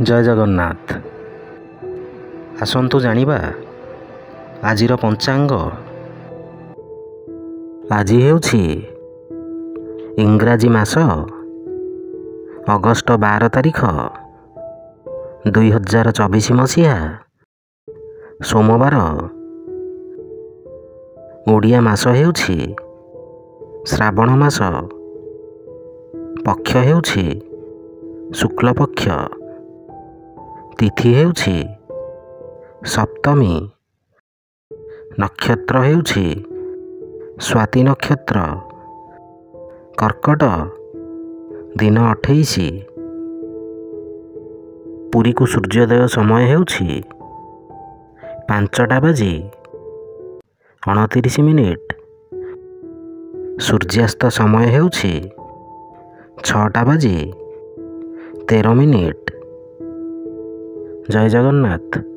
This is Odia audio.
ଜୟ ଜଗନ୍ନାଥ। ଆସନ୍ତୁ ଜାଣିବା ଆଜିର ପଞ୍ଚାଙ୍ଗ। ଆଜି ହେଉଛି ଇଂରାଜୀ ମାସ ଅଗଷ୍ଟ 12 ତାରିଖ 2024 ମସିହା ସୋମବାର। ଓଡ଼ିଆ ମାସ ହେଉଛି ଶ୍ରାବଣ ମାସ। ପକ୍ଷ ହେଉଛି ଶୁକ୍ଲପକ୍ଷ। ତିଥି ହେଉଛି ସପ୍ତମୀ। ନକ୍ଷତ୍ର ହେଉଛି ସ୍ୱାତି ନକ୍ଷତ୍ର। କର୍କଟ ଦିନ 28। ପୁରୀକୁ ସୂର୍ଯ୍ୟୋଦୟ ସମୟ ହେଉଛି 5:29। ସୂର୍ଯ୍ୟାସ୍ତ ସମୟ ହେଉଛି 6:13। ଜୟ ଜଗନ୍ନାଥ।